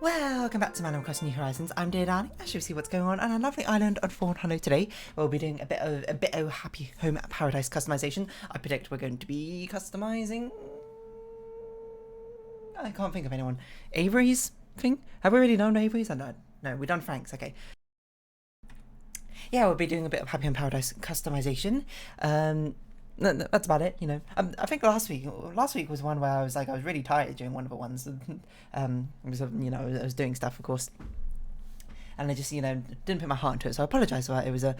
Welcome back to Animal Crossing New Horizons. I'm dear Danny. I shall see what's going on a lovely island on Fawnhallow today. We'll be doing a bit of Happy Home Paradise customization. I predict we're going to be customizing. I can't think of anyone. Avery's thing? Have we already done Avery's? No, we've done Frank's. Okay. Yeah, we'll be doing a bit of Happy Home Paradise customization. That's about it, you know. I think last week was one where I was really tired during one of the ones. I was doing stuff, of course, and I just didn't put my heart into it. So I apologise for that. It was a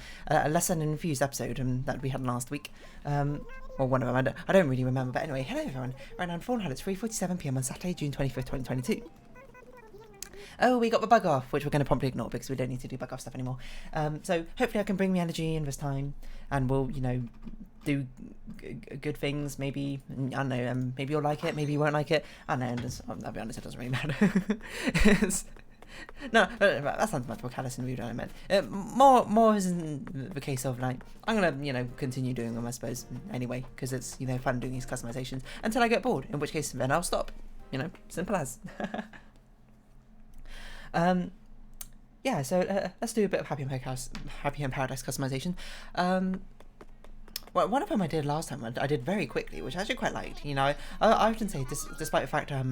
less than infused episode that we had last week. Or one of them. I don't really remember. But anyway, hello everyone. Right now on Fawnhallow, it's 3:47 PM on Saturday, June 25th, 2022. Oh, we got the bug off, which we're going to promptly ignore because we don't need to do bug off stuff anymore. So hopefully I can bring the energy in this time, and we'll, do good things. Maybe, I don't know, maybe you'll like it, maybe you won't like it. I don't know, I'll be honest, it doesn't really matter. No, that sounds much more callous and rude than I meant. More isn't the case of, I'm going to, continue doing them, I suppose, anyway, because it's, fun doing these customizations until I get bored, in which case then I'll stop. Simple as. Yeah, so let's do a bit of Happy Home Paradise customization. Well, one of them I did last time, I did very quickly, which I actually quite liked. I often say, despite the fact, oh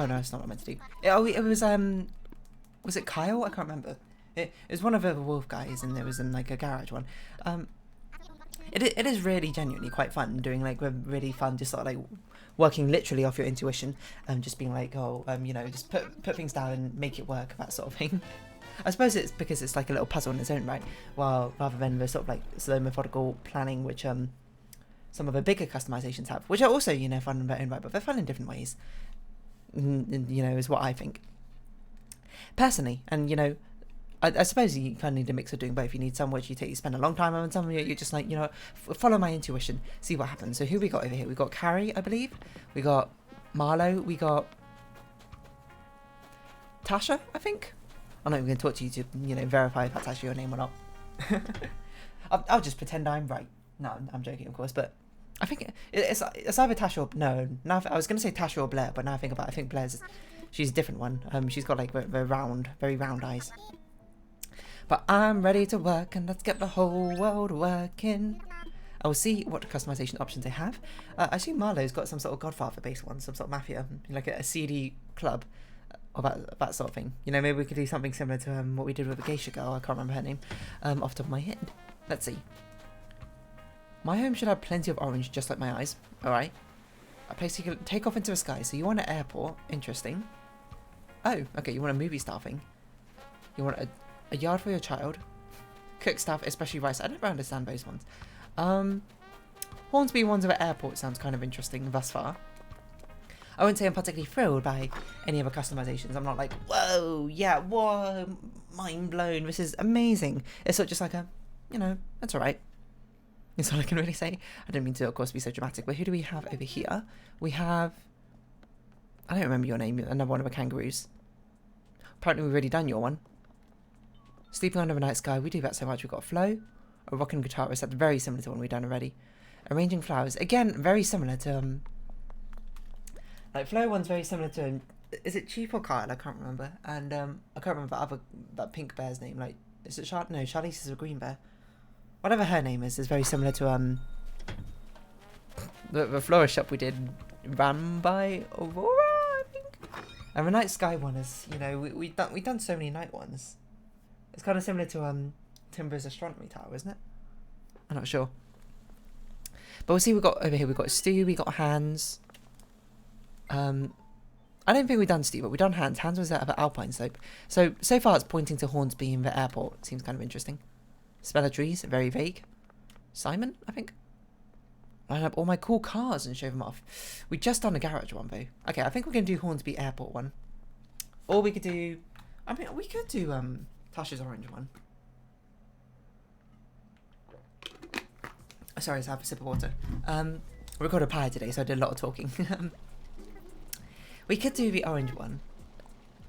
no, it's not what I meant to do. Was it Kyle? I can't remember. It was one of the wolf guys, and it was in a garage one. It is really genuinely quite fun doing really fun, just sort of working literally off your intuition, just being just put things down and make it work, that sort of thing. I suppose it's because it's a little puzzle in its own right, rather than the sort of slow methodical planning which some of the bigger customizations have, which are also fun in their own right, but they're fun in different ways. Is what I think personally, and I suppose you kind of need a mix of doing both. You need some which you spend a long time on, and some you're just follow my intuition, see what happens. So who we got over here? We got Carrie, I believe. We got Marlo. We got Tasha, I think. I'm not even going to talk to you to verify if that's actually your name or not. I'll just pretend I'm right. No, I'm joking, of course, but I think it's either Tasha or no. Now I was going to say Tasha or Blair, but now I think about it, I think she's a different one. She's got the very round eyes. But I'm ready to work, and let's get the whole world working. I will see what customization options they have. I see Marlo's got some sort of Godfather-based one, some sort of mafia, like a seedy club, or that sort of thing. Maybe we could do something similar to what we did with the geisha girl. I can't remember her name off the top of my head. Let's see. My home should have plenty of orange, just like my eyes. All right. A place you can take off into the sky. So you want an airport? Interesting. Oh, okay. You want a movie star thing. You want a yard for your child. Cook stuff, especially rice. I never understand those ones. Hornsby ones of an airport sounds kind of interesting thus far. I wouldn't say I'm particularly thrilled by any other customizations. I'm not like, whoa, yeah, whoa, mind blown. This is amazing. It's sort of just that's all right. That's all I can really say. I didn't mean to, of course, be so dramatic. But who do we have over here? We have, I don't remember your name. Another one of the kangaroos. Apparently we've already done your one. Sleeping under the night sky. We do that so much. We've got Flo, a rockin' guitarist. That's very similar to one we've done already. Arranging flowers. Again, very similar to Flo one's very similar to, is it Chief or Kyle? I can't remember. And I can't remember that pink bear's name. Is it no, Charlize is a green bear. Whatever her name is very similar to the florist shop we did, ran by Aurora, I think. And the night sky one is, we've done so many night ones. It's kind of similar to Timber's astronomy tower, isn't it? I'm not sure. But we'll see. Over here we've got Stu, we got Hans. I don't think we've done Stu, but we've done Hans. Hans was at the Alpine slope. So far it's pointing to Hornsby in the airport. Seems kind of interesting. Speller trees, very vague. Simon, I think. Line up all my cool cars and show them off. We just done a garage one though. Okay, I think we're gonna do Hornsby airport one. Or we could do, we could do Tasha's orange one. Sorry, I have a sip of water. I recorded pie today, so I did a lot of talking. We could do the orange one,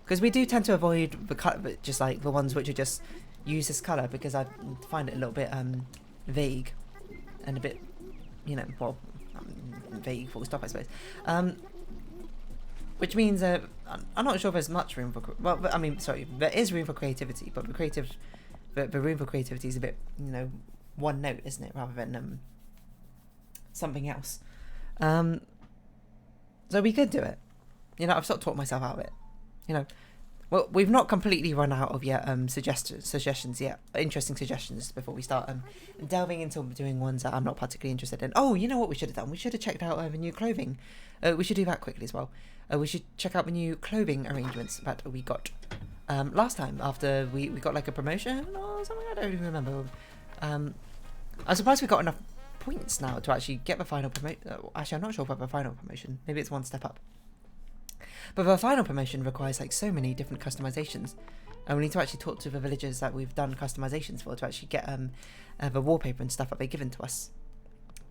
because we do tend to avoid the color, just the ones which are just use this color, because I find it a little bit vague and a bit, vague full stop, I suppose. which means I'm not sure there's much room for, well, I mean, sorry, there is room for creativity, but the room for creativity is a bit, you know, one note, isn't it, rather than something else. So we could do it. You know, I've sort of taught myself out of it. You know, well, we've not completely run out of yet suggestions yet, interesting suggestions before we start delving into doing ones that I'm not particularly interested in. Oh, you know what we should have done? We should have checked out the new clothing. We should do that quickly as well. We should check out the new clothing arrangements that we got last time after we got like a promotion or something. I don't even remember. I'm surprised we got enough points now to actually get the final promotion. Actually, I'm not sure about the final promotion. Maybe it's one step up. But the final promotion requires like so many different customizations, and we need to actually talk to the villagers that we've done customizations for to actually get the wallpaper and stuff that they've given to us,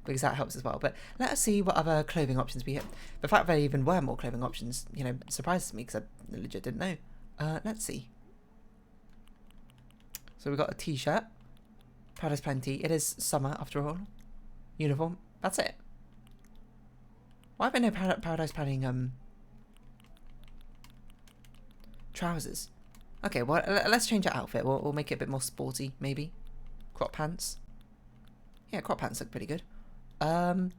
because that helps as well. But let us see what other clothing options we have. The fact there even were more clothing options, you know, surprises me because I legit didn't know. Let's see. So we've got a t-shirt. Paradise Plenty. It is summer after all. Uniform. That's it. Why have I no Paradise Planning trousers? Okay, well, let's change our outfit. We'll make it a bit more sporty, maybe. Crop pants. Yeah, crop pants look pretty good. We'll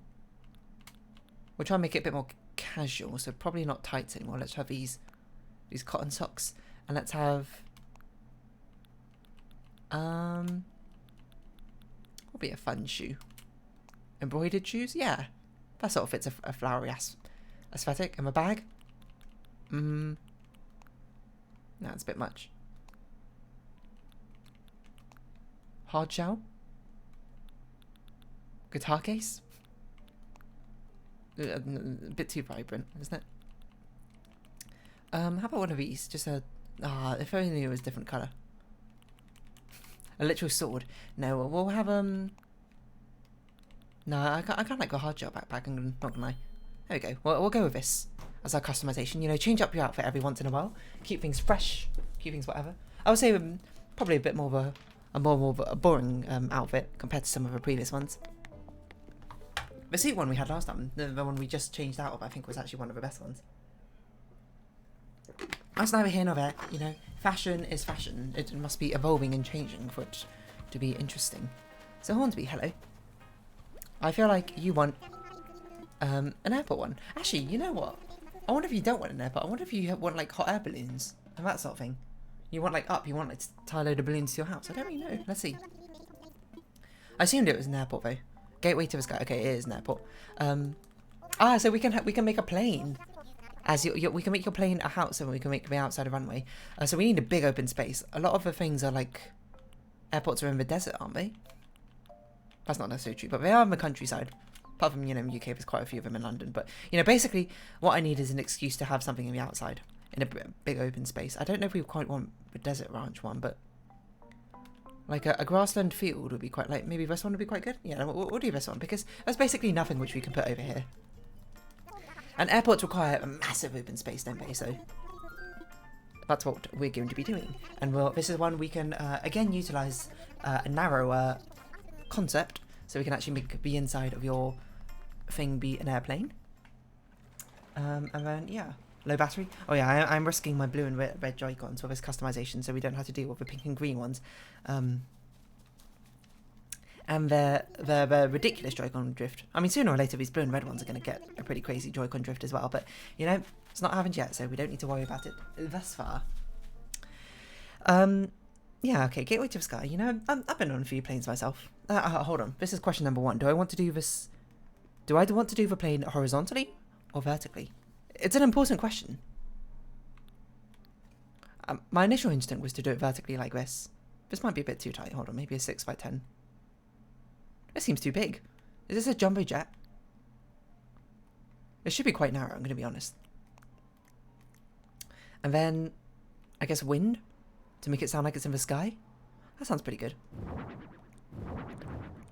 try and make it a bit more casual, so probably not tights anymore. Let's have these cotton socks, and let's have what would be a fun shoe? Embroidered shoes? Yeah, that sort of fits a flowery aesthetic. And my bag? No, it's a bit much. Hard shell? Guitar case? A bit too vibrant, isn't it? How about one of these? Just a... if only it was a different colour. A literal sword. No, we'll have, No, I can't like a hard shell backpack, I'm not gonna lie. There we go. We'll go with this as our customization. You know, change up your outfit every once in a while. Keep things fresh. Keep things whatever. I would say probably a bit more of a boring outfit compared to some of the previous ones. The suit one we had last time, the one we just changed out of, I think was actually one of the best ones. That's neither here nor there. You know, fashion is fashion. It must be evolving and changing for it to be interesting. So Hornsby, hello. I feel like you want an airport one. Actually, you know what? I wonder if you don't want an airport. I wonder if you want like hot air balloons and that sort of thing. You want like you want like to tie a load of balloons to your house. I don't really know. Let's see. I assumed it was an airport though. Gateway to the sky. Okay, it is an airport. So we can make a plane. We can make your plane a house, and we can make the outside a runway. So we need a big open space. A lot of the things are like airports are in the desert, aren't they? That's not necessarily true, but they are in the countryside. Apart from, you know, UK, there's quite a few of them in London. But, you know, basically, what I need is an excuse to have something in the outside, in a big open space. I don't know if we quite want the desert ranch one, but like a grassland field would be quite, like, maybe this one would be quite good. Yeah, we'll do this one, because there's basically nothing which we can put over here. And airports require a massive open space, don't they? So that's what we're going to be doing. And this is one we can, again, utilise a narrower concept, so we can actually make the inside of your thing be an airplane. And then, yeah, low battery. Oh yeah, I'm risking my blue and red Joy-Cons for this customization, so we don't have to deal with the pink and green ones. And the ridiculous Joy-Con drift. I mean, sooner or later, these blue and red ones are going to get a pretty crazy Joy-Con drift as well, but, you know, it's not happened yet, so we don't need to worry about it thus far. Yeah, okay, Gateway to the Sky. You know, I've been on a few planes myself. Hold on, this is question number 1. Do I want to do this... Do I want to do the plane horizontally or vertically? It's an important question. My initial instinct was to do it vertically like this. This might be a bit too tight. Hold on, maybe a 6x10. It seems too big. Is this a jumbo jet? It should be quite narrow, I'm going to be honest. And then, I guess wind? To make it sound like it's in the sky? That sounds pretty good.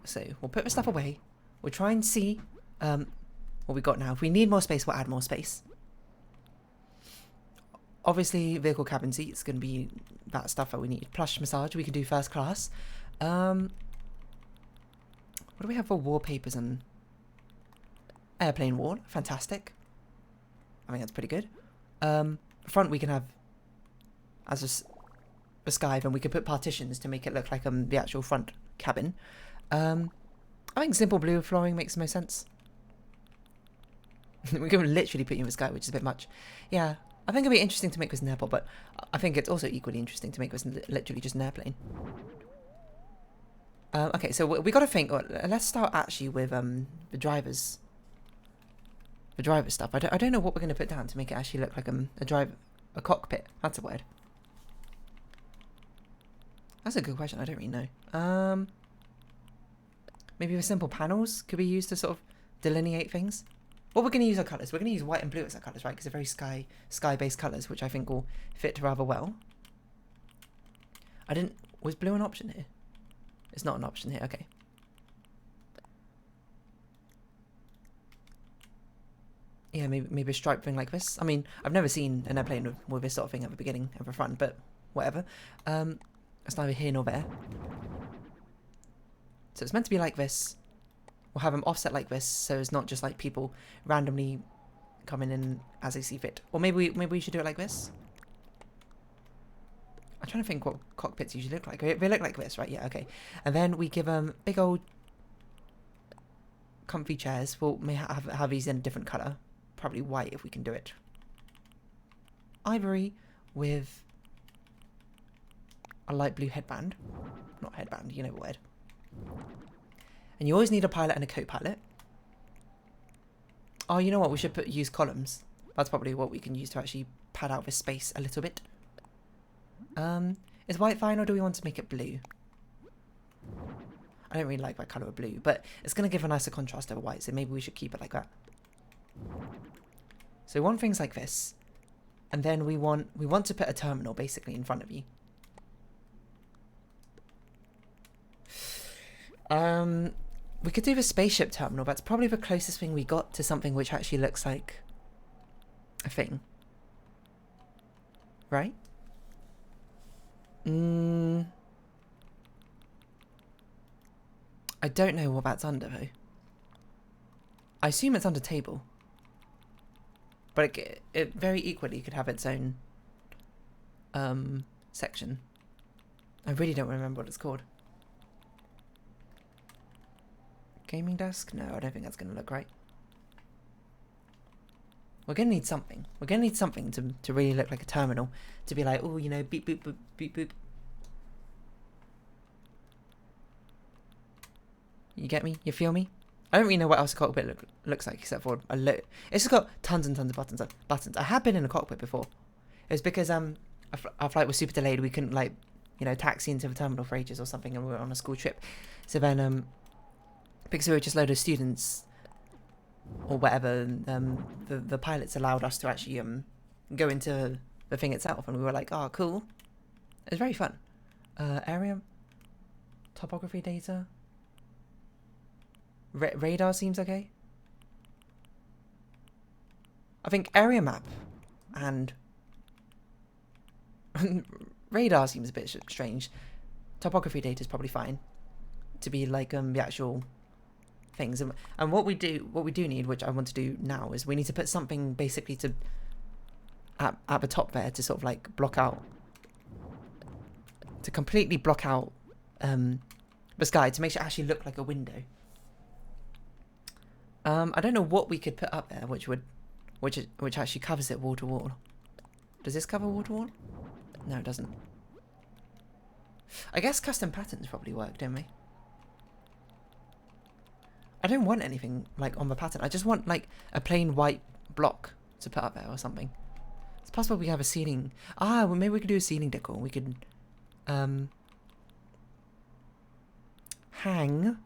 So, we'll put the stuff away. We'll try and see what we got now. If we need more space, we'll add more space. Obviously, vehicle cabin seats going to be that stuff that we need. Plush massage, we can do first class. What do we have for wallpapers and airplane wall? Fantastic. I think that's pretty good. Front we can have as a sky, then we could put partitions to make it look like the actual front cabin. I think simple blue flooring makes the most sense. We can literally put you in the sky, which is a bit much. Yeah, I think it'd be interesting to make this an airport, but I think it's also equally interesting to make this literally just an airplane. Okay, so we got to think. Let's start actually with the driver's stuff. I don't know what we're going to put down to make it actually look like a cockpit. That's a word. That's a good question. I don't really know. Maybe the simple panels could be used to sort of delineate things. What we're going to use our colours. We're going to use white and blue as our colours, right? Because they're very sky-based colours, which I think will fit rather well. Was blue an option here? It's not an option here. Okay. Yeah, maybe a stripe thing like this. I mean, I've never seen an airplane with this sort of thing at the beginning and the front, but whatever. It's neither here nor there. So it's meant to be like this. We'll have them offset like this, so it's not just like people randomly coming in as they see fit. Or maybe we should do it like this. I'm trying to think what cockpits usually look like. They look like this, right? Yeah, okay. And then we give them big old comfy chairs. We'll may have these in a different colour. Probably white if we can do it. Ivory with a light blue headband. Not headband, you know the word. And you always need a pilot and a co-pilot. Oh, you know what? We should use columns. That's probably what we can use to actually pad out this space a little bit. Is white fine, or do we want to make it blue? I don't really like that colour of blue, but it's going to give a nicer contrast over white, so maybe we should keep it like that. So we want things like this. And then we want to put a terminal basically in front of you. We could do the spaceship terminal. That's probably the closest thing we got to something which actually looks like a thing. Right? I don't know what that's under though. I assume it's under table. But it very equally could have its own section. I really don't remember what it's called. Gaming desk? No, I don't think that's going to look right. We're going to need something. We're going to need something to really look like a terminal. To be like, oh, you know, beep, boop, boop, beep, boop. You get me? You feel me? I don't really know what else a cockpit looks like except for a load. It's just got tons and tons of buttons. I have been in a cockpit before. It was because our flight was super delayed. We couldn't, like, you know, taxi into the terminal for ages or something, and we were on a school trip. So then, because we were just a load of students or whatever, the pilots allowed us to actually go into the thing itself, and we were like, oh, cool. It was very fun. Area, topography data. Radar seems okay. I think area map and radar seems a bit strange. Topography data is probably fine to be like the actual things. And what we do need, which I want to do now, is we need to put something basically to at the top there to sort of like block out, to completely block out the sky, to make it actually look like a window. I don't know what we could put up there, which actually covers it wall to wall. Does this cover wall to wall? No, it doesn't. I guess custom patterns probably work, don't we? I don't want anything like on the pattern. I just want like a plain white block to put up there or something. It's possible we have a ceiling. Ah, well, maybe we could do a ceiling decor. We could hang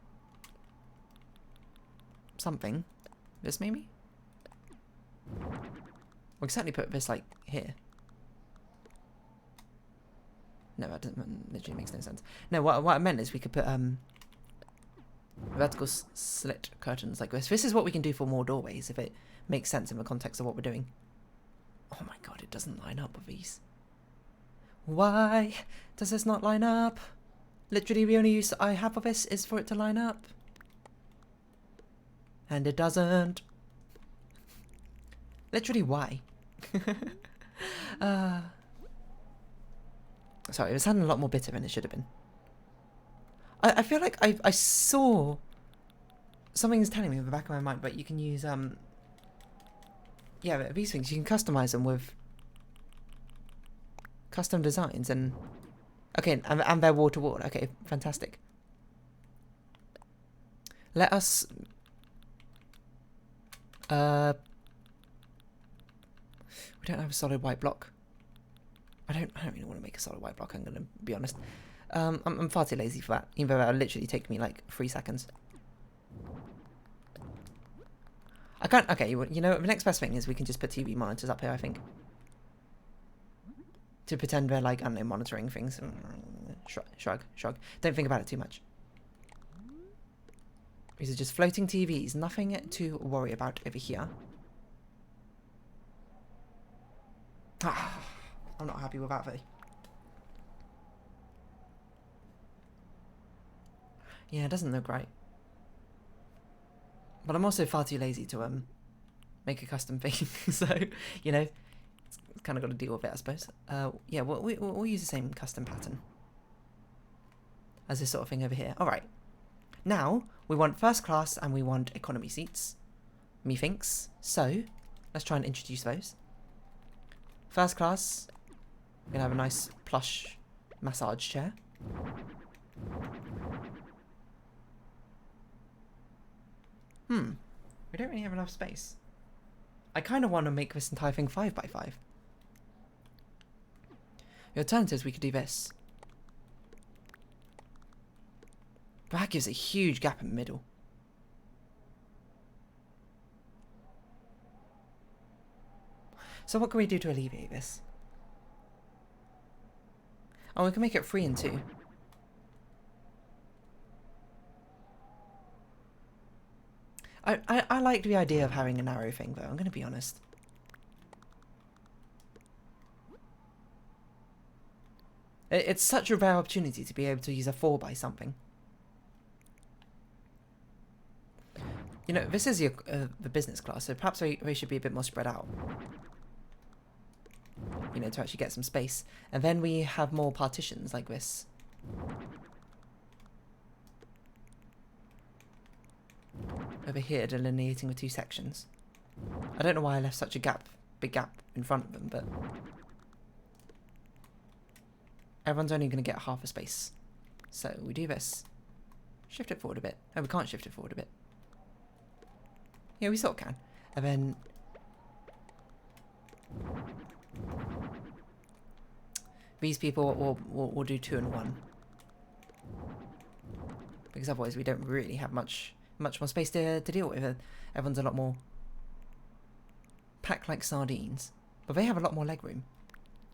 something. This maybe? We can certainly put this like here. No, that doesn't, literally makes no sense. No, what I meant is we could put vertical slit curtains like this. This is what we can do for more doorways if it makes sense in the context of what we're doing. Oh my god, it doesn't line up with these. Why does this not line up? Literally the only use I have of this is for it to line up. And it doesn't. Literally, why? Sorry, it was sounding a lot more bitter than it should have been. I feel like I saw something's telling me in the back of my mind, but you can use yeah, these things you can customize them with custom designs and okay, and they're wall to wall. Okay, fantastic. Let us we don't have a solid white block. I don't really want to make a solid white block, I'm gonna be honest. I'm far too lazy for that, even though that'll literally take me like 3 seconds. I can't, okay, you know, the next best thing is we can just put TV monitors up here, I think. To pretend they're like, I don't know, monitoring things. Shrug. Don't think about it too much. These are just floating TVs, nothing to worry about over here. I'm not happy with that though. Yeah, it doesn't look right. But I'm also far too lazy to make a custom thing, so you know, it's kind of got to deal with it, I suppose. Yeah, we'll use the same custom pattern as this sort of thing over here. All right, now we want first class and we want economy seats, methinks. So let's try and introduce those. First class, we're gonna have a nice plush massage chair. We don't really have enough space. I kind of want to make this entire thing 5x5. The alternative is we could do this. But that gives a huge gap in the middle. So what can we do to alleviate this? Oh, we can make it 3 and 2. I like the idea of having a narrow thing though, I'm going to be honest. It's such a rare opportunity to be able to use a 4 by something. You know, this is the business class, so perhaps they should be a bit more spread out. You know, to actually get some space. And then we have more partitions like this. Over here, delineating the 2 sections. I don't know why I left such a big gap in front of them, but everyone's only going to get half a space. So we do this. Shift it forward a bit. Oh, we can't shift it forward a bit. Yeah, we sort of can. And then these people will do 2 and 1. Because otherwise we don't really have much more space to deal with. Everyone's a lot more packed like sardines. But they have a lot more legroom,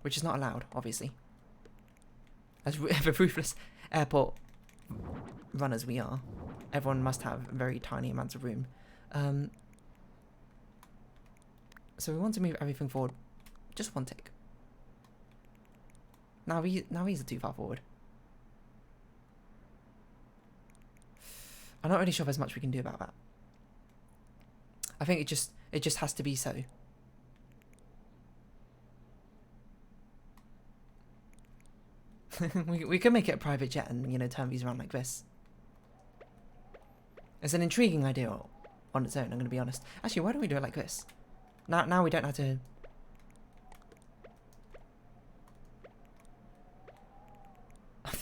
which is not allowed, obviously. As the ruthless airport runners we are, everyone must have very tiny amounts of room. So we want to move everything forward just 1 tick. Now these are too far forward. I'm not really sure there's much we can do about that. I think it just has to be so. we can make it a private jet and, you know, turn these around like this. It's an intriguing idea on its own, I'm going to be honest. Actually, why don't we do it like this? Now we don't have to...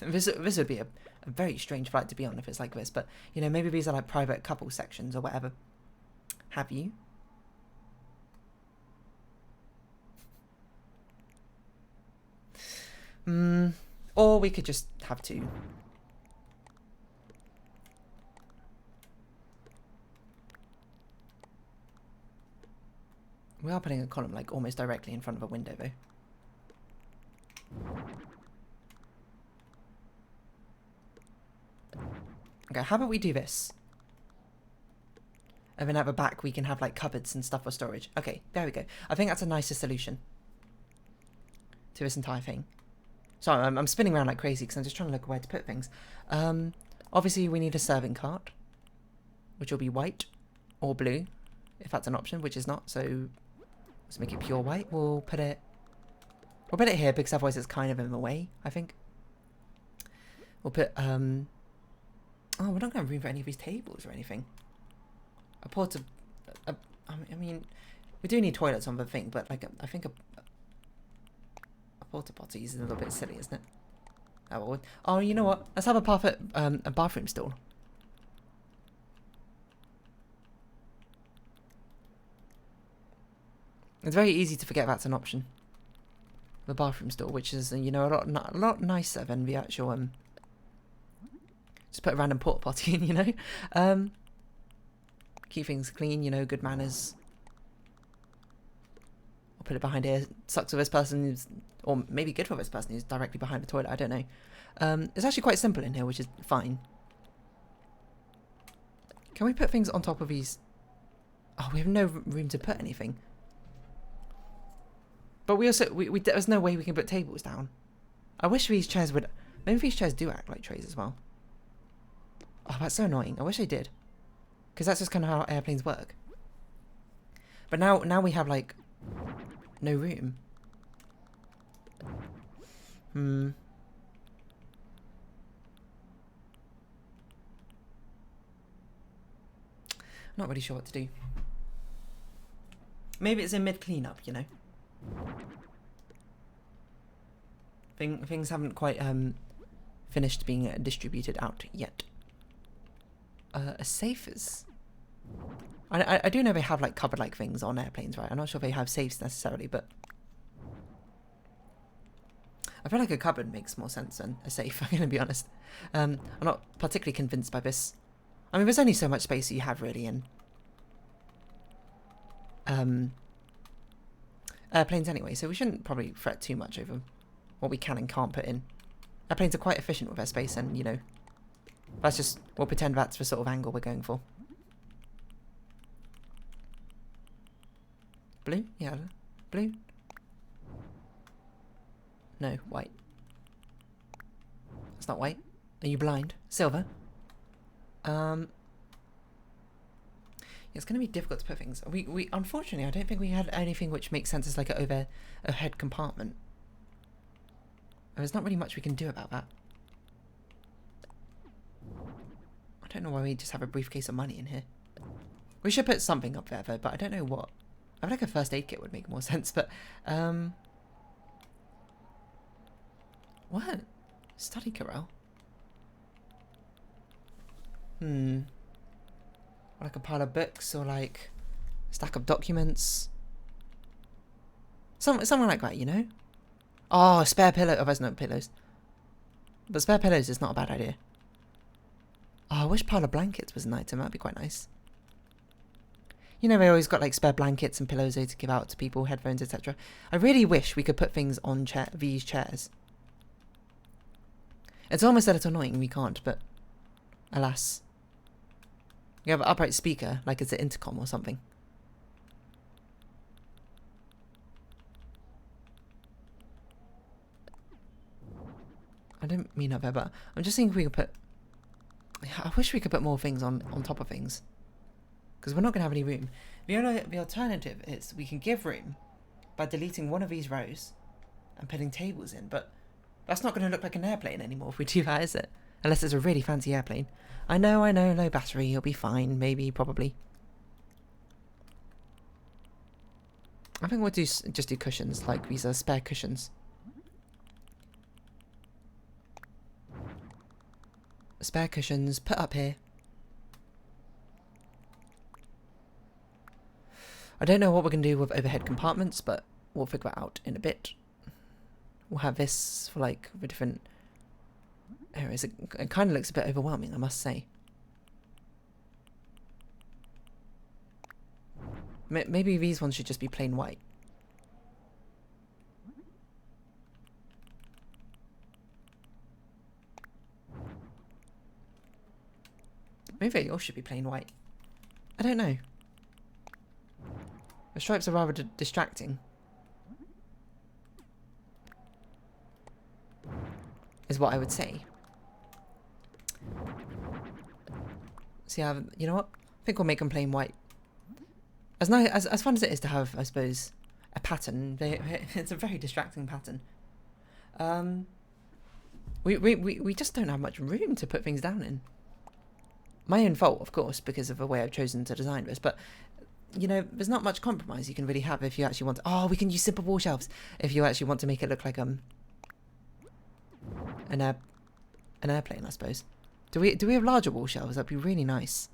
This would be a very strange flight to be on if it's like this, but, you know, maybe these are like private couple sections or whatever. Have you? Or we could just have 2. We are putting a column like almost directly in front of a window though. Okay, how about we do this? And then at the back we can have like cupboards and stuff for storage. Okay, there we go. I think that's a nicer solution to this entire thing. Sorry, I'm spinning around like crazy because I'm just trying to look where to put things. Obviously we need a serving cart, which will be white or blue, if that's an option, which is not. So Let's make it pure white. We'll put it here because otherwise it's kind of in the way, I think. We'll put, oh, we're not going to have room for any of these tables or anything. I mean, we do need toilets on the thing, but like, I think a porta potty is a little bit silly, isn't it? Oh, you know what? Let's have a bathroom stall. It's very easy to forget that's an option. The bathroom stall, which is, you know, a lot nicer than the actual, just put a random porta potty in, you know? Keep things clean, you know, good manners. I'll put it behind here. Sucks for this person who's, or maybe good for this person who's directly behind the toilet, I don't know. It's actually quite simple in here, which is fine. Can we put things on top of these? Oh, we have no room to put anything. But we also, there's no way we can put tables down. I wish these chairs would, maybe these chairs do act like trays as well. Oh, that's so annoying. I wish they did. Because that's just kind of how airplanes work. But now we have, like, no room. Not really sure what to do. Maybe it's in mid-cleanup, you know? Things haven't quite finished being distributed out yet. A safe is... I do know they have like cupboard-like things on airplanes, right? I'm not sure if they have safes necessarily, but... I feel like a cupboard makes more sense than a safe, I'm going to be honest. I'm not particularly convinced by this. I mean, there's only so much space you have really in... airplanes anyway, so we shouldn't probably fret too much over what we can and can't put in. Airplanes are quite efficient with their space, and, you know... That's just... We'll pretend that's the sort of angle we're going for. Blue? Yeah. Blue? No, white. It's not white. Are you blind? Silver? It's going to be difficult to put things. We unfortunately, I don't think we had anything which makes sense as like an overhead compartment. There's not really much we can do about that. I don't know why we just have a briefcase of money in here. We should put something up there though, but I don't know what. I feel like a first aid kit would make more sense, but what? Study corral? Or like a pile of books, or like a stack of documents. Something like that, you know? Oh, a spare pillow. Oh, there's no pillows. But spare pillows is not a bad idea. Oh, I wish pile of blankets was an item. That'd be quite nice. You know, they always got like spare blankets and pillows to give out to people, headphones, etc. I really wish we could put things on these chairs. It's almost a little annoying we can't, but alas. You have an upright speaker, like it's an intercom or something. I don't mean up there, but I'm just thinking we could put... I wish we could put more things on top of things. Because we're not going to have any room. The alternative is we can give room by deleting one of these rows and putting tables in, but that's not going to look like an airplane anymore if we do that, is it? Unless it's a really fancy airplane. I know, low battery, you'll be fine, maybe, probably. I think we'll just do cushions, like these are spare cushions. Spare cushions, put up here. I don't know what we're going to do with overhead compartments, but we'll figure it out in a bit. We'll have this for like the different areas. It kind of looks a bit overwhelming, I must say. Maybe these ones should just be plain white. Maybe they all should be plain white. I don't know. The stripes are rather distracting. Is what I would say. So yeah, you know what? I think we'll make them plain white. As nice, as fun as it is to have, I suppose, pattern. It's a very distracting pattern. We just don't have much room to put things down in. My own fault, of course, because of the way I've chosen to design this, but, you know, there's not much compromise you can really have if you actually want to... Oh, we can use simple wall shelves if you actually want to make it look like, an airplane, I suppose. Do we have larger wall shelves? That'd be really nice.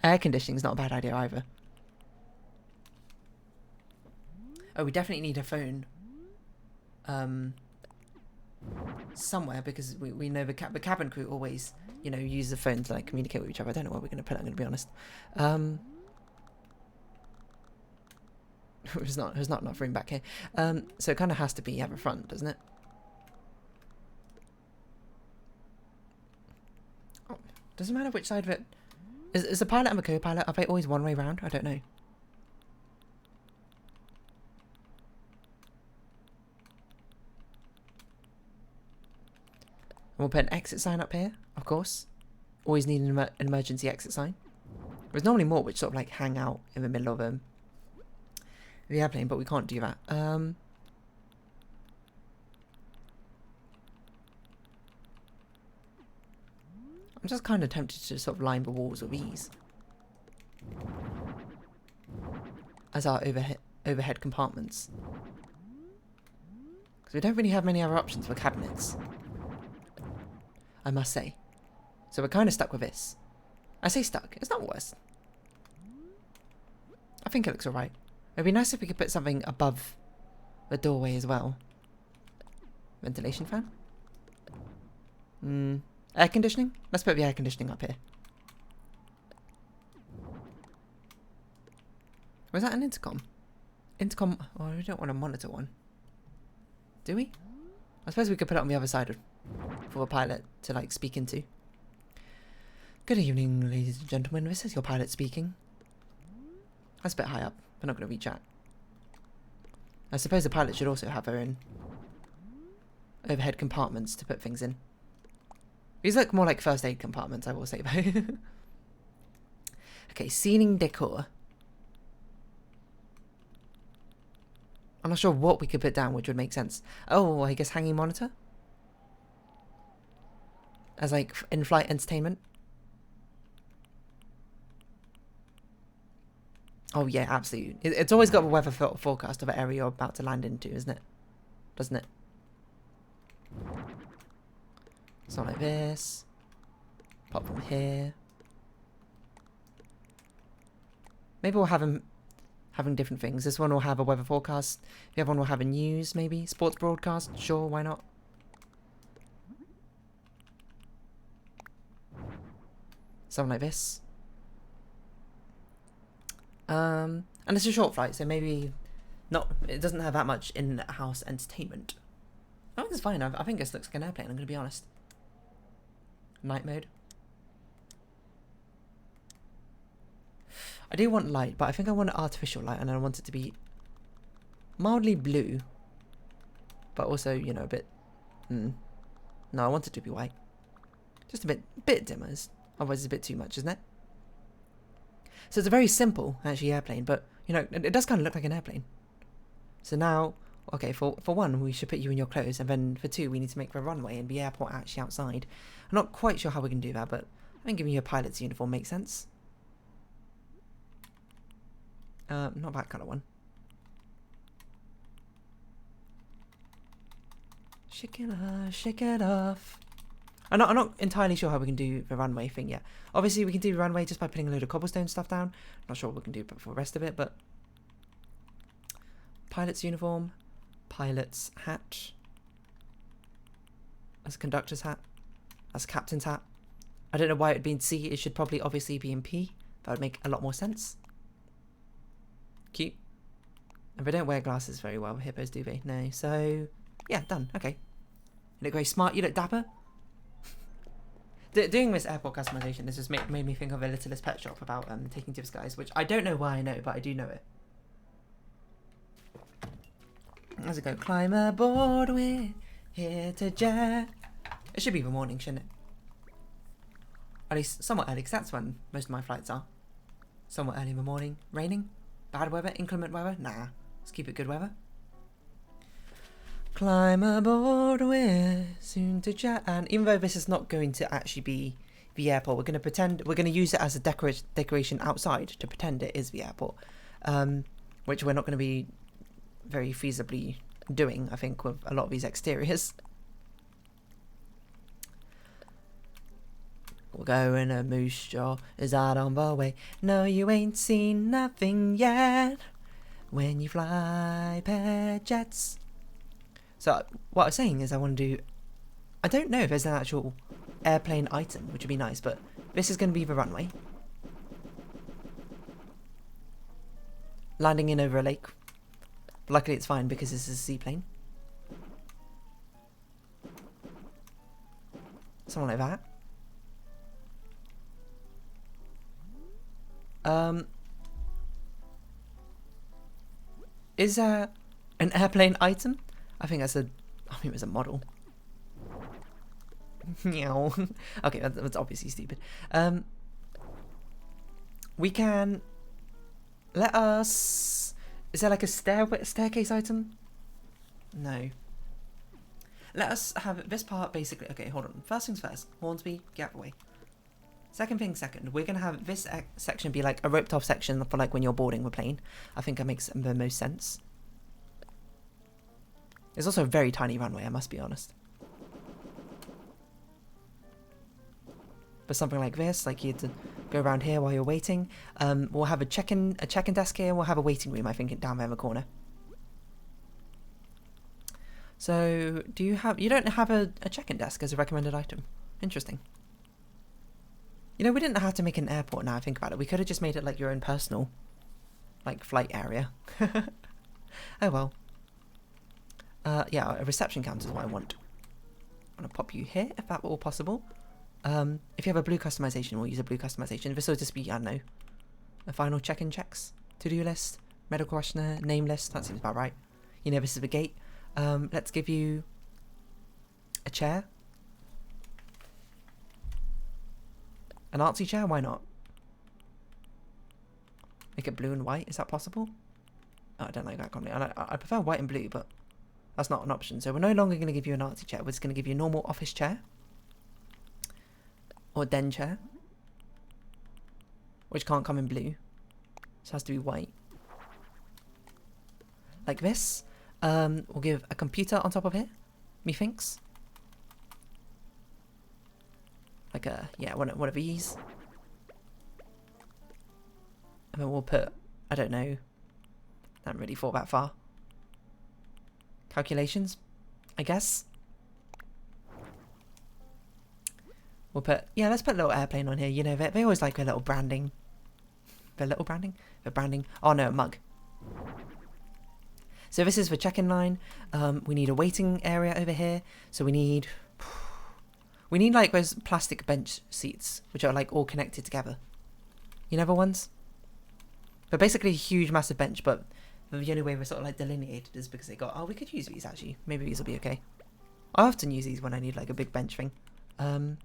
Air conditioning's not a bad idea either. Oh, we definitely need a phone. Somewhere, because we know the cabin crew always, you know, use the phone to like communicate with each other. I don't know where we're going to put it, I'm going to be honest. There's not enough room back here. So it kind of has to be at the front, doesn't it? Oh, doesn't matter which side of it. Is the pilot and the co-pilot, are they always one way round? I don't know. And we'll put an exit sign up here, of course. Always need an emergency exit sign. There's normally more which sort of like hang out in the middle of the airplane, but we can't do that. I'm just kind of tempted to sort of line the walls with these as our overhead compartments, because we don't really have many other options for cabinets, I must say. So we're kind of stuck with this. I say stuck, it's not worse. I think it looks alright. It'd be nice if we could put something above the doorway as well. Ventilation fan? Air conditioning? Let's put the air conditioning up here. Was that an intercom? Intercom... Oh, we don't want to monitor one. Do we? I suppose we could put it on the other side for the pilot to, like, speak into. Good evening, ladies and gentlemen. This is your pilot speaking. That's a bit high up. We're not going to reach out. I suppose the pilot should also have their own overhead compartments to put things in. These look more like first aid compartments, I will say, though. Okay, ceiling decor. I'm not sure what we could put down which would make sense. Oh, I guess hanging monitor? As like in-flight entertainment? Oh yeah, absolutely. It's always got a weather forecast of the area you're about to land into, isn't it? Doesn't it? Something like this. Pop from here. Maybe we'll have them having different things. This one will have a weather forecast. The other one will have a news, maybe. Sports broadcast. Sure, why not? Something like this. And it's a short flight, so maybe not. It doesn't have that much in-house entertainment. I think it's fine. I think this looks like an airplane, I'm going to be honest. Night mode. I do want light, but I think I want artificial light, and I want it to be mildly blue, but also, you know, a bit... No, I want it to be white. Just a bit dimmer. Otherwise it's a bit too much, isn't it? So it's a very simple, actually, airplane, but, you know, it does kind of look like an airplane. So now, okay, for one, we should put you in your clothes, and then for two, we need to make the runway and the airport actually outside. I'm not quite sure how we can do that, but I think giving you a pilot's uniform makes sense. Not that colour one. Shake it off. I'm not entirely sure how we can do the runway thing yet. Obviously, we can do the runway just by putting a load of cobblestone stuff down. Not sure what we can do for the rest of it, but... Pilot's uniform. Pilot's hat. That's a conductor's hat. That's a captain's hat. I don't know why it would be in C. It should probably obviously be in P. That would make a lot more sense. Cute. And they don't wear glasses very well, hippos, do they? No. So, yeah, done. Okay. You look very smart. You look dapper. Doing this airport customization has just made me think of a Littlest Pet Shop about taking to the skies, which I don't know why I know, but I do know it. As I go, climb aboard, we're here to jet. It should be the morning, shouldn't it? At least somewhat early, because that's when most of my flights are. Somewhat early in the morning. Raining? Bad weather? Inclement weather? Nah. Let's keep it good weather. Climb aboard, we're soon to chat. And even though this is not going to actually be the airport, we're going to pretend, we're going to use it as a decoration outside to pretend it is the airport. Which we're not going to be very feasibly doing, I think, with a lot of these exteriors. We're going to Moose Jaw, is out on the way. No, you ain't seen nothing yet when you fly pet jets. So what I was saying is I want to do, I don't know if there's an actual airplane item, which would be nice, but this is going to be the runway. Landing in over a lake. Luckily it's fine because this is a seaplane. Something like that. Is there an airplane item? I think that's a, I think it was a model. Meow. Okay, that's obviously stupid. We can, let us, is there like a staircase item? No. Let us have this part basically, okay, hold on. First things first, Hornsby, get out of the way. Second thing second, we're going to have this section be like a roped off section for like when you're boarding the plane. I think that makes the most sense. It's also a very tiny runway, I must be honest. But something like this, like you had to go around here while you're waiting. We'll have a check-in desk here. We'll have a waiting room, I think, down there in the corner. So, you don't have a check-in desk as a recommended item? Interesting. You know, we didn't have to make an airport now I think about it. We could have just made it like your own personal, like, flight area. Oh well. Yeah, a reception counter is what I want. I'm going to pop you here, if that were all possible. If you have a blue customization, we'll use a blue customization. This will just be, I don't know, a final check-in checks, to-do list, medical questionnaire, name list. That seems about right. You know, this is the gate. Let's give you a chair. An artsy chair? Why not? Make it blue and white. Is that possible? Oh, I don't like that combination. I prefer white and blue, but that's not an option. So we're no longer going to give you an artsy chair. We're just going to give you a normal office chair. Or den chair. Which can't come in blue. So it has to be white. Like this. We'll give a computer on top of it. Methinks. Like a, yeah, one of these. And then we'll put, I don't know. I haven't really thought that far. Calculations, I guess. We'll put, yeah, let's put a little airplane on here. You know, they always like a little branding. The little branding? The branding. Oh no, a mug. So this is the check-in line. We need a waiting area over here. So we need like those plastic bench seats, which are like all connected together. You know the ones? They're basically a huge, massive bench, but the only way we're sort of like delineated is because they got, oh, we could use these actually. Maybe these will be okay. I often use these when I need like a big bench thing. But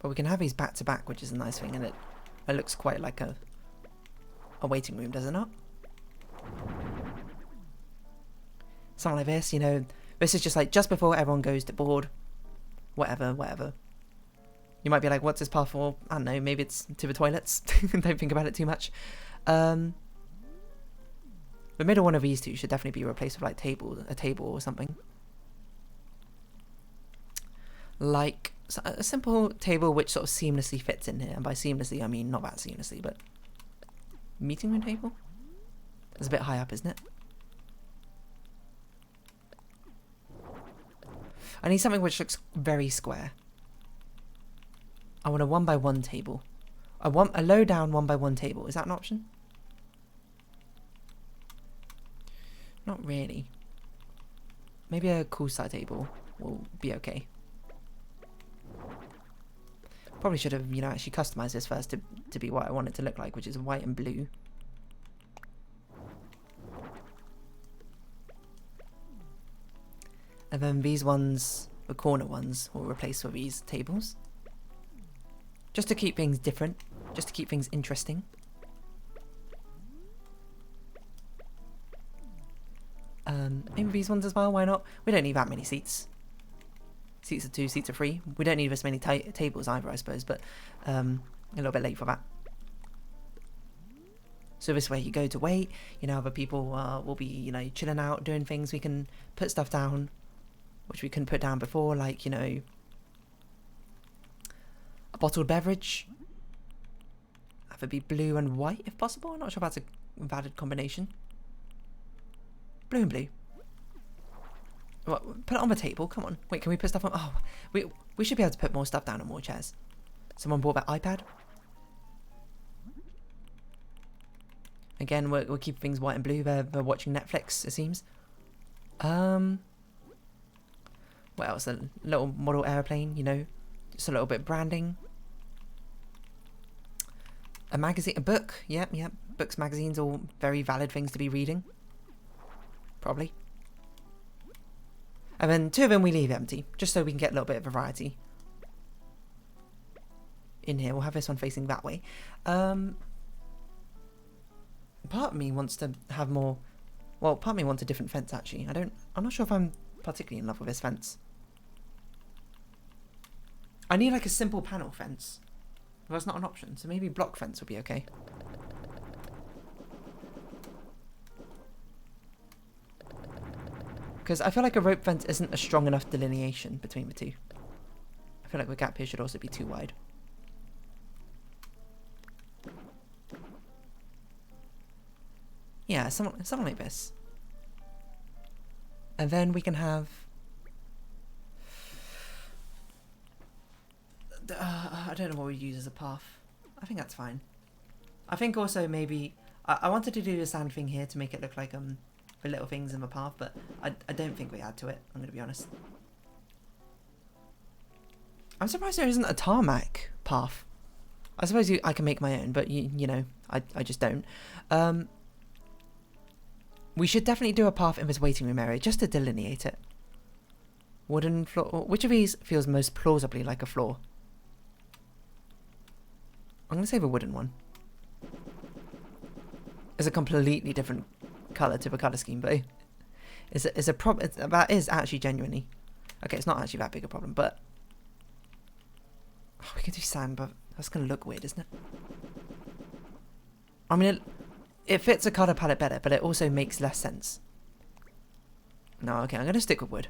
we can have these back to back, which is a nice thing, and it looks quite like a waiting room, does it not? Something like this, you know, this is just like just before everyone goes to board. Whatever. You might be like, what's this path for? I don't know, maybe it's to the toilets. Don't think about it too much. The middle one of these two should definitely be replaced with like a table or something. Like a simple table which sort of seamlessly fits in here. And by seamlessly, I mean not that seamlessly, but meeting room table? It's a bit high up, isn't it? I need something which looks very square. I want a 1x1 table. I want a low down 1x1 table. Is that an option? Not really. Maybe a cool side table will be okay. Probably should have, you know, actually customized this first to be what I want it to look like, which is white and blue. And then these ones the corner ones we'll replace with these tables. Just to keep things different. Just to keep things interesting. Maybe these ones as well, why not? We don't need that many seats. Seats are 2, seats are 3. We don't need this many tables either, I suppose, but a little bit late for that. So this way you go to wait, you know, other people will be, you know, chilling out, doing things. We can put stuff down, which we couldn't put down before, like, you know, a bottled beverage. Have it be blue and white if possible. I'm not sure if that's a valid combination. Blue and blue. What, put it on the table, come on. Wait, can we put stuff on? Oh, we should be able to put more stuff down on more chairs. Someone bought that iPad. Again, we'll keep things white and blue. They're watching Netflix, it seems. What else? A little model airplane, you know. Just a little bit of branding. A magazine, a book. Yep. Books, magazines, all very valid things to be reading. Probably. And then 2 of them we leave empty, just so we can get a little bit of variety. In here, we'll have this one facing that way. Part of me wants to have more... Well, part of me wants a different fence, actually. I'm not sure if I'm particularly in love with this fence. I need, like, a simple panel fence. Well, that's not an option, so maybe block fence would be okay. Because I feel like a rope fence isn't a strong enough delineation between the two. I feel like the gap here should also be too wide. Yeah, something like this. And then we can have... I don't know what we use as a path. I think that's fine. I think also maybe... I wanted to do the sand thing here to make it look like the little things in the path, but I don't think we add to it, I'm going to be honest. I'm surprised there isn't a tarmac path. I suppose I can make my own, but you know, I just don't. We should definitely do a path in this waiting room area, just to delineate it. Wooden floor. Which of these feels most plausibly like a floor? I'm going to say the wooden one. It's a completely different colour to the colour scheme, but it's a problem. That is actually genuinely... Okay, it's not actually that big a problem, but... Oh, we can do sand, but that's going to look weird, isn't it? I mean, it fits a colour palette better, but it also makes less sense. No, okay, I'm going to stick with wood.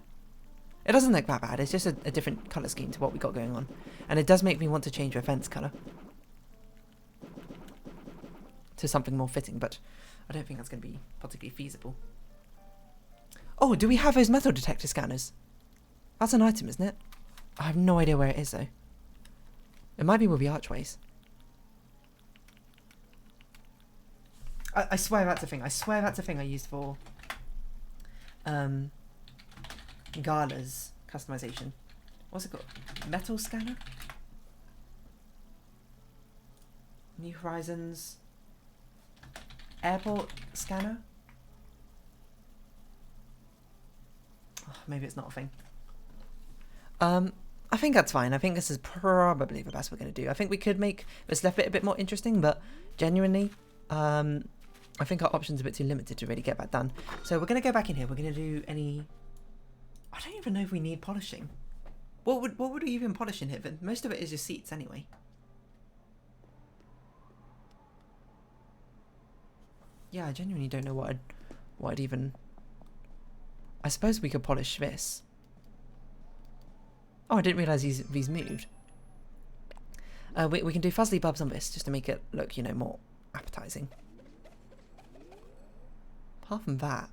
It doesn't look that bad, it's just a different colour scheme to what we got going on. And it does make me want to change the fence colour to something more fitting, but I don't think that's going to be particularly feasible. Oh, do we have those metal detector scanners? That's an item, isn't it? I have no idea where it is, though. It might be with the archways. I swear that's a thing. I swear that's a thing I used for Gala's customization. What's it called? Metal scanner? New Horizons. Airport scanner? Oh, maybe it's not a thing. I think that's fine. I think this is probably the best we're going to do. I think we could make this left bit a bit more interesting, but genuinely, I think our options are a bit too limited to really get that done. So we're going to go back in here. We're going to do any... I don't even know if we need polishing. What would we even polish in here? But most of it is just seats anyway. Yeah, I genuinely don't know what I'd even... I suppose we could polish this. Oh, I didn't realise these moved. We can do fuzzly bubs on this just to make it look, you know, more appetising. Apart from that,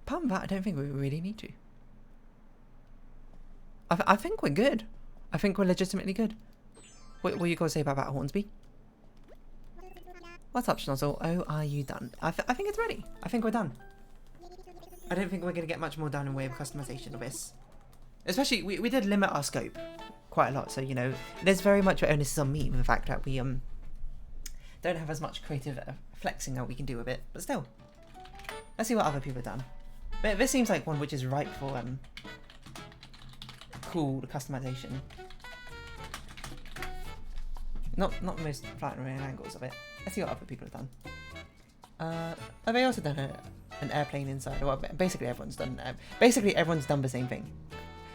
I don't think we really need to. I think we're good. I think we're legitimately good. What are you going to say about that, Hornsby? What's up, Schnozzle? Oh, are you done? I think it's ready. I think we're done. I don't think we're going to get much more done in way of customization of this. Especially, we did limit our scope quite a lot. So, you know, there's very much the onus is on me with the fact that we don't have as much creative flexing that we can do with it. But still, let's see what other people have done. But this seems like one which is ripe for cool customization. Not the most flattering angles of it. Let's see what other people have done. Have they also done an airplane inside? Well, basically everyone's done. Basically everyone's done the same thing,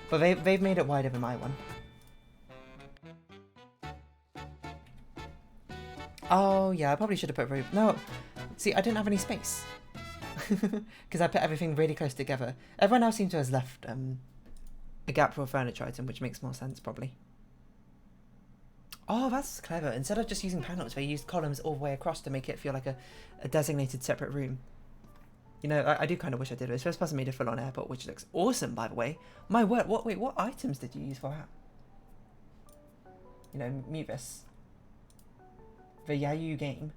but they've made it wider than my one. Oh yeah, I probably should have put very. No, see, I didn't have any space because I put everything really close together. Everyone else seems to have left a gap for a furniture item, which makes more sense probably. Oh, that's clever. Instead of just using panels, they used columns all the way across to make it feel like a designated separate room. You know, I do kind of wish I did this. First person made a full-on airport, which looks awesome, by the way. My word, what items did you use for that? You know, mute this. The Yahoo game.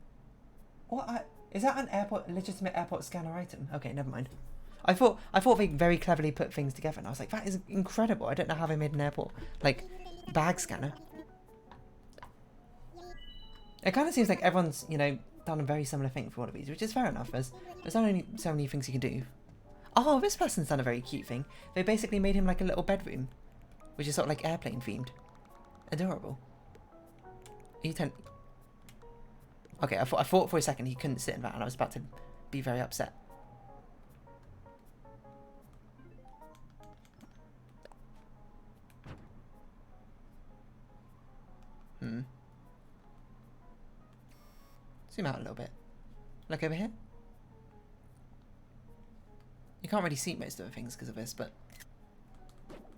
Is that an legitimate airport scanner item? Okay, never mind. I thought they very cleverly put things together, and I was like, that is incredible. I don't know how they made an airport, like, bag scanner. It kind of seems like everyone's, you know, done a very similar thing for all of these, which is fair enough. There's only so many things you can do. Oh, this person's done a very cute thing. They basically made him like a little bedroom, which is sort of like airplane themed. Adorable. Okay, I thought for a second he couldn't sit in that, and I was about to be very upset. Zoom out a little bit. Look over here. You can't really see most of the things because of this, but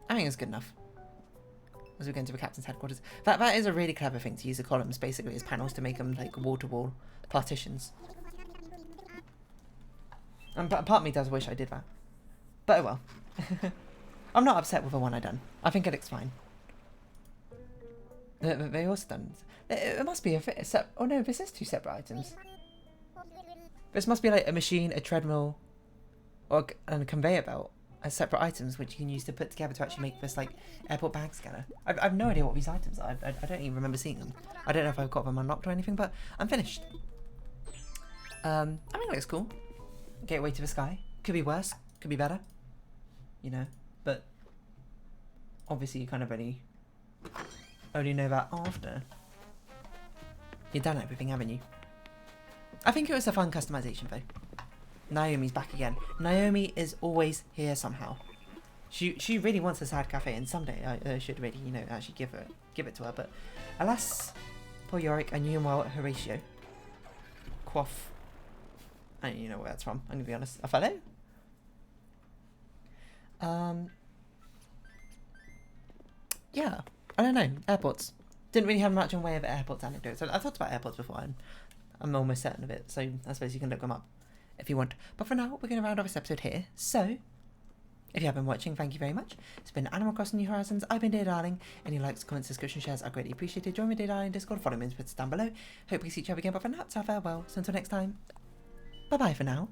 I think it's good enough. As we go into the captain's headquarters. That is a really clever thing, to use the columns basically as panels to make them like wall-to-wall partitions. And part of me does wish I did that. But oh well. I'm not upset with the one I done. I think it looks fine. They also done... It must be oh no, this is two separate items. This must be like a machine, a treadmill, or a conveyor belt as separate items which you can use to put together to actually make this like airport bag scanner. I've no idea what these items are. I don't even remember seeing them. I don't know if I've got them unlocked or anything, but I'm finished. I think it looks cool. Gateway to the sky. Could be worse, could be better. You know, but obviously you kind of only know that after you've done everything, haven't you? I think it was a fun customization though. Naomi's back again. Naomi is always here somehow. She really wants a sad cafe, and someday I should really, you know, actually give it to her. But alas, poor Yorick, I knew him well at Horatio. Quaff. I don't even know where that's from. I'm gonna be honest. A fellow. Yeah. I don't know. Airports. Didn't really have much in way of airports anecdotes. I've thought about airports before, and I'm almost certain of it. So I suppose you can look them up if you want. But for now, we're going to round off this episode here. So, if you have been watching, thank you very much. It's been Animal Crossing New Horizons. I've been Dear Darling. Any likes, comments, discussion, shares are greatly appreciated. Join me Dear Darling Discord. Follow me on Twitter down below. Hope we see each other again. But for now, it's our farewell. So until next time, bye-bye for now.